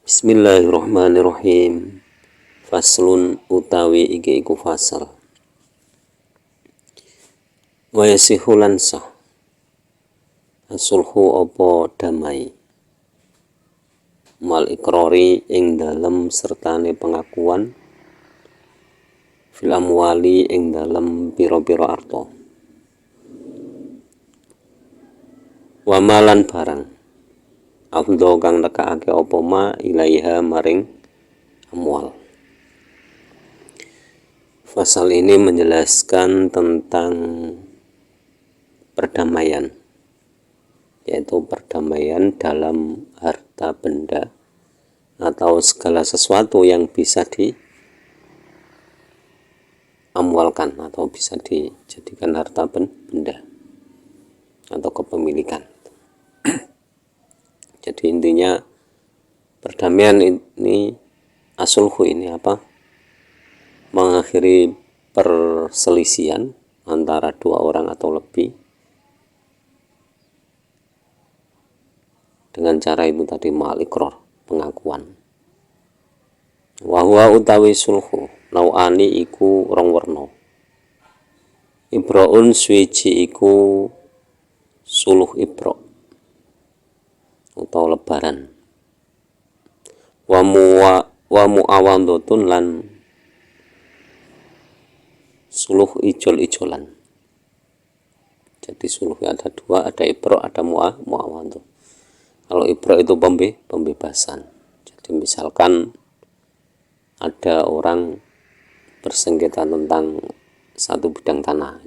Bismillahirrahmanirrahim. Faslun utawi iki iku fasal. Wa yasihu lan sah asulhu apa damai mal ikrori ing dalem sertane pengakuan fil amwali ing dalem pira-pira arta wa malan barang afdho kang nekake apa ma ilaiha maring amwal. Fasal ini menjelaskan tentang perdamaian, yaitu perdamaian dalam harta benda atau segala sesuatu yang bisa diamwalkan atau bisa dijadikan harta benda atau kepemilikan. Jadi intinya perdamaian ini, asulhu ini apa? Mengakhiri perselisihan antara dua orang atau lebih dengan cara itu tadi mal ikror, pengakuan. Wa utawi sulhu nau'ani iku rong werna. Ibraun swiji iku suluh ibro atau lebaran. Wa mu'awandotun lan suluh ijol-ijolan. Jadi suluh ada dua, ada ibro, ada mu'awandoh. Kalau ibro itu pembebasan. Jadi misalkan ada orang bersengketa tentang satu bidang tanah,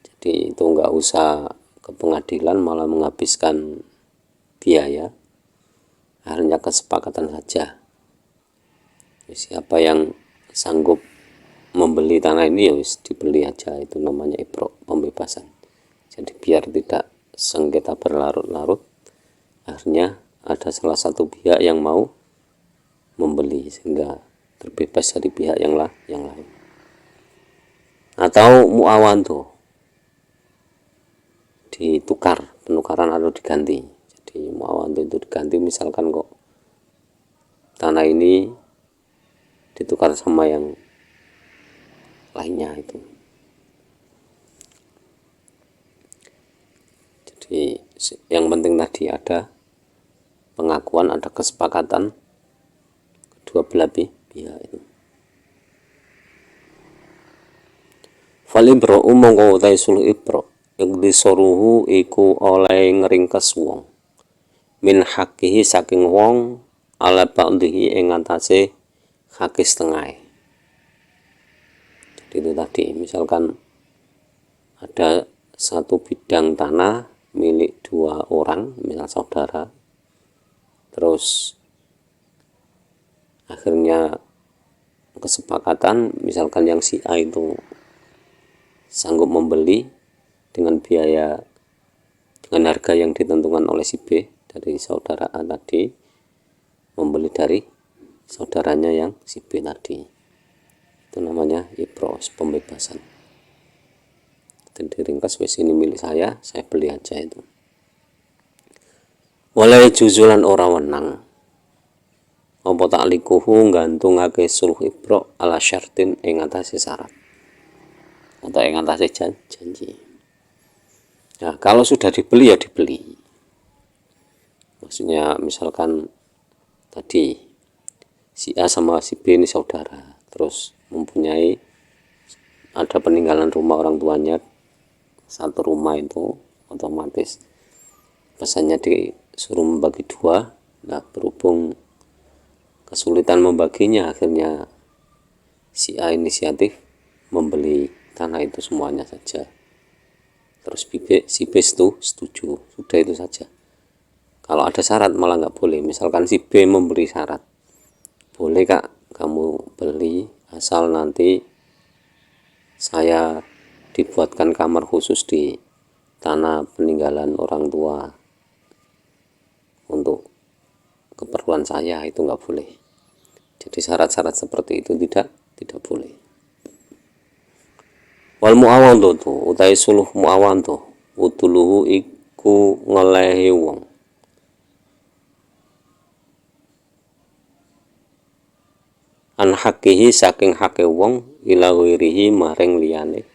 jadi itu enggak usah ke pengadilan, malah menghabiskan biaya, akhirnya kesepakatan saja. Siapa yang sanggup membeli tanah ini ya wis dibeli aja, itu namanya ibro, pembebasan. Jadi biar tidak sengketa berlarut-larut, akhirnya ada salah satu pihak yang mau membeli sehingga terbebas dari pihak yang lain. Atau mu'awandoh, ditukar, penukaran atau diganti. Jadi mu'awandoh itu diganti, misalkan kok tanah ini ditukar sama yang lainnya itu. Jadi yang penting tadi ada pengakuan, ada kesepakatan kedua belah pihak itu. Fal ibro mongko utahe sulh ibro yang disoruhu iku oleh ngeringkes wong min hakihi saking wong ala ba'dihi ing atase haki setengah. Jadi itu tadi, misalkan ada satu bidang tanah milik dua orang, misal saudara, terus akhirnya kesepakatan, misalkan yang si A itu sanggup membeli dengan biaya, dengan harga yang ditentukan oleh si B dari saudara A tadi, membeli dari saudaranya yang si B tadi. Itu namanya ibros, pembebasan. Dan diringkas, wes ini milik saya beli aja itu. Walai juzulan ora wenang apa taklikuhu gantungake sulh ibro ala syartin ing atase syarat atau ing atase janji. Nah, kalau sudah dibeli ya dibeli. Maksudnya misalkan tadi si A sama si B ini saudara, terus mempunyai ada peninggalan rumah orang tuanya satu rumah, itu otomatis pesannya disuruh membagi dua. Nah, berhubung kesulitan membaginya, akhirnya si A inisiatif membeli tanah itu semuanya saja. Terus si B setuju, sudah itu saja. Kalau ada syarat malah nggak boleh. Misalkan si B memberi syarat, boleh kak kamu beli asal nanti saya dibuatkan kamar khusus di tanah peninggalan orang tua untuk keperluan saya. Itu nggak boleh. Jadi syarat-syarat seperti itu tidak boleh. Wal mu'awandoh tu utai suluh mu'awandoh utuluhu iku ngelehi wong an hakihi saking hake wong ila wirihi maring liyane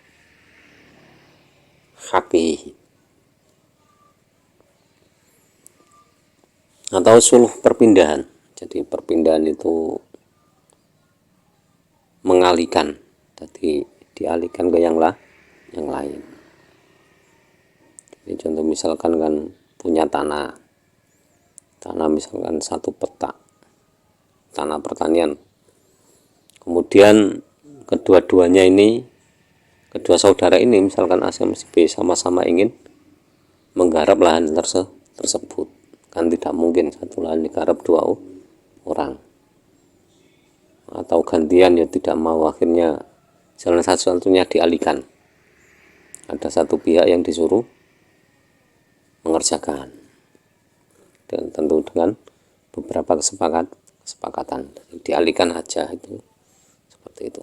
hakihi. Atau suluh perpindahan. Jadi perpindahan itu mengalihkan, jadi dialihkan ke yang lain. Jadi contoh misalkan kan punya tanah misalkan 1 petak tanah pertanian, kemudian kedua saudara ini misalkan A sama B sama-sama ingin menggarap lahan tersebut, kan tidak mungkin satu lahan digarap 2 orang, atau gantian ya tidak mau, akhirnya jalan satu-satunya dialihkan, ada satu pihak yang disuruh mengerjakan, dan tentu dengan beberapa kesepakatan dialihkan aja, itu seperti itu.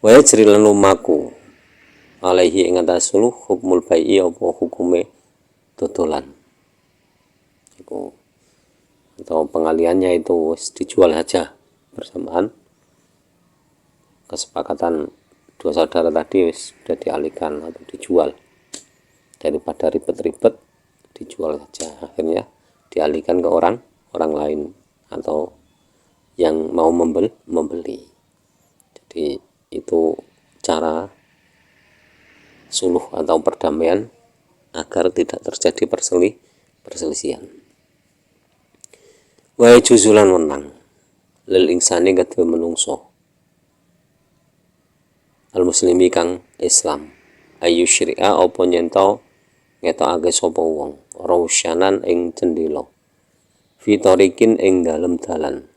Wa yajri lan lumaku alaihi ing atas suluh hukmul bai'i apa hukume dodolan iku, atau pengaliannya itu dijual saja bersamaan, kesepakatan 2 saudara tadi sudah dialihkan atau dijual, daripada ribet-ribet dijual saja, akhirnya dialihkan ke orang lain atau yang mau membeli. Jadi itu cara suluh atau perdamaian agar tidak terjadi perselisihan. Wa juzulan wenang lil insani kadhe menungso al muslimi kang Islam ayu syari'a apa nyento ngetokake sapa wong rausyanan ing cendela fitorikin ing dalem dalan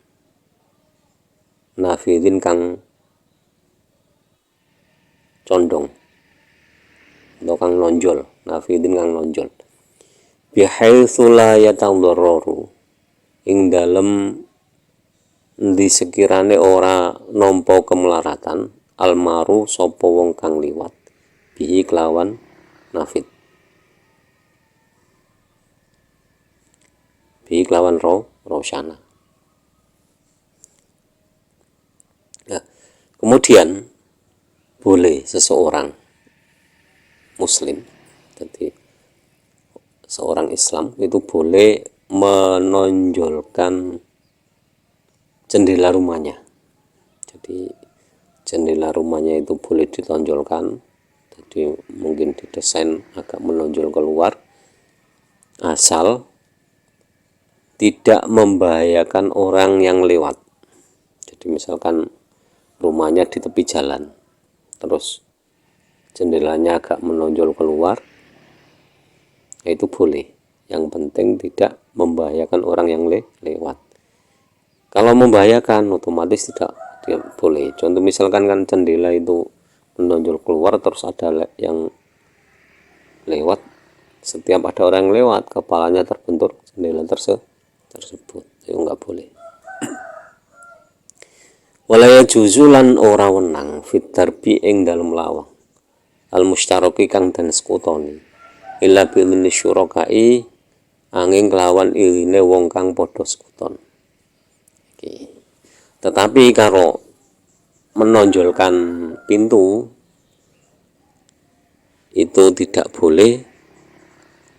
nafidin kang condong atau kang nonjol, nafidin kang nonjol bihaitsu la yatadharraru ing dalem di sekirane ora nampa kemelaratan almaru sapa wong kang liwat bihi kelawan nafid, bihi kelawan rosyana. Nah, kemudian boleh seseorang muslim, jadi seorang Islam itu boleh menonjolkan jendela rumahnya. Jadi jendela rumahnya itu boleh ditonjolkan, jadi mungkin didesain agak menonjol keluar, asal tidak membahayakan orang yang lewat. Jadi misalkan rumahnya di tepi jalan, terus jendelanya agak menonjol keluar, itu boleh, yang penting tidak membahayakan orang yang lewat. Kalau membahayakan otomatis tidak boleh. Contoh misalkan kan jendela itu menonjol keluar, terus ada yang lewat, setiap ada orang yang lewat kepalanya terbentur jendela tersebut, itu enggak boleh. Walaya juzulan ora wenang fitarbi ing dalem lawang al mustaraki kang den sekutoni illa bil syurakai angin kelawan iline wong kang padha sekuton. Tetapi kalau menonjolkan pintu itu tidak boleh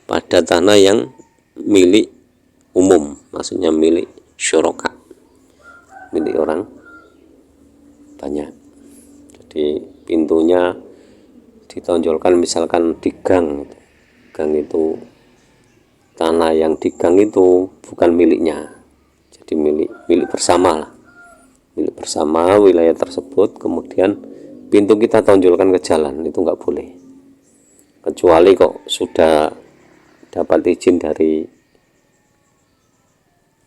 pada tanah yang milik umum, maksudnya milik syuraka, milik orang banyak. Jadi pintunya ditonjolkan misalkan di gang itu tanah yang di gang itu bukan miliknya, jadi milik bersama lah, milik bersama wilayah tersebut, kemudian pintu kita tonjolkan ke jalan, itu nggak boleh, kecuali kok sudah dapat izin dari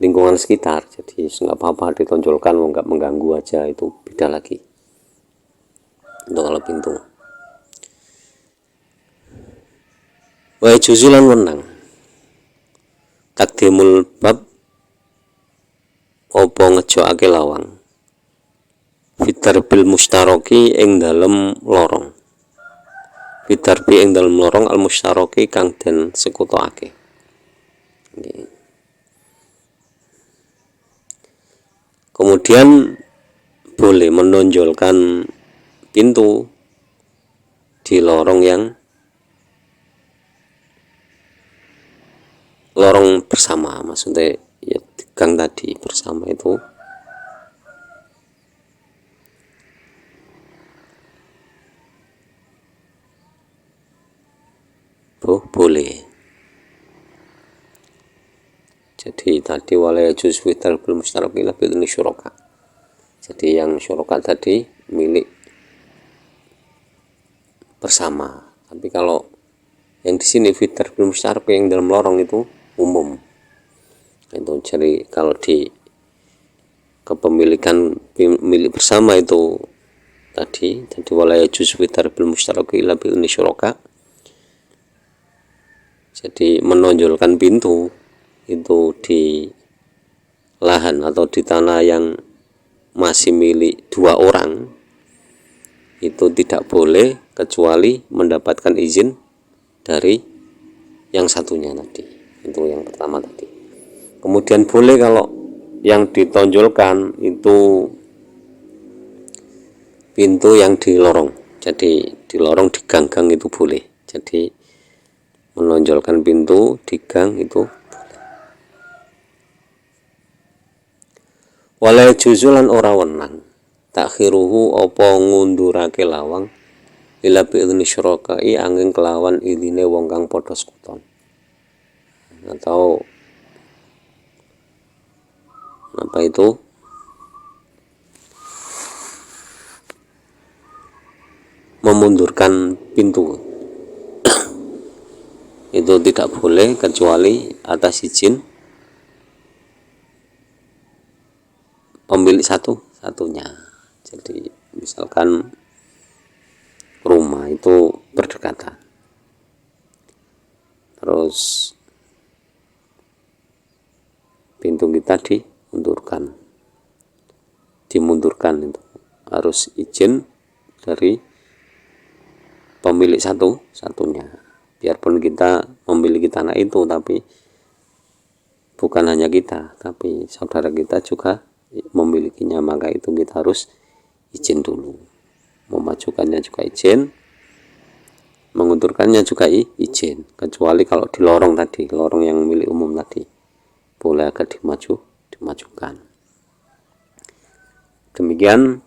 lingkungan sekitar, jadi nggak apa-apa ditonjolkan, nggak mengganggu aja, itu beda lagi. Untuk kalau pintu wa juzulan wenang takdimul bab opo ngejokake lawang fitarbil mustaraki ing dalem lorong, fitarbi ing dalem lorong al mustaraki kang den sekutokake. Kemudian boleh menonjolkan pintu di lorong bersama, maksudnya ya gang tadi bersama itu boleh. Jadi tadi wala yajuz fi tarbil mustaraki illa bi idzni syuraka. Jadi yang syuraka tadi milik bersama. Tapi kalau yang di sini fi tarbil mustaraki yang dalam lorong itu umum. Itu jadi kalau di kepemilikan milik bersama itu tadi, jadi wala yajuz fi tarbil mustaraki illa bi idzni syuraka. Jadi menonjolkan pintu itu di lahan atau di tanah yang masih milik dua orang itu tidak boleh kecuali mendapatkan izin dari yang satunya tadi. Itu yang pertama tadi. Kemudian boleh kalau yang ditonjolkan itu pintu yang di lorong. Jadi di lorong di gang-gang itu boleh. Jadi menonjolkan pintu di gang itu wala juzulan ora wenang takhiruhu apa ngundurake lawang ila bi idzni syurakai angin kelawan idine wong kang padha sekuton. Atau apa itu memundurkan pintu itu tidak boleh kecuali atas izin pemilik satunya. Jadi misalkan rumah itu berdekatan, terus pintu kita dimundurkan itu harus izin dari pemilik satunya. Biarpun kita memiliki tanah itu, tapi bukan hanya kita, tapi saudara kita juga memilikinya, maka itu kita harus izin dulu. Memajukannya juga izin, mengundurkannya juga izin, kecuali kalau di lorong tadi, lorong yang milik umum tadi, boleh agak dimajukan. Demikian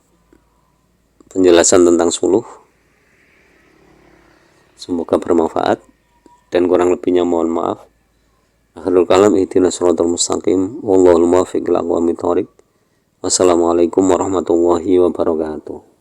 penjelasan tentang suluh. Semoga bermanfaat dan kurang lebihnya mohon maaf. Akhirul kalam ihdinas shiratal mustaqim wallahul muwaffiq ila aqwamit thoriq. Wassalamualaikum warahmatullahi wabarakatuh.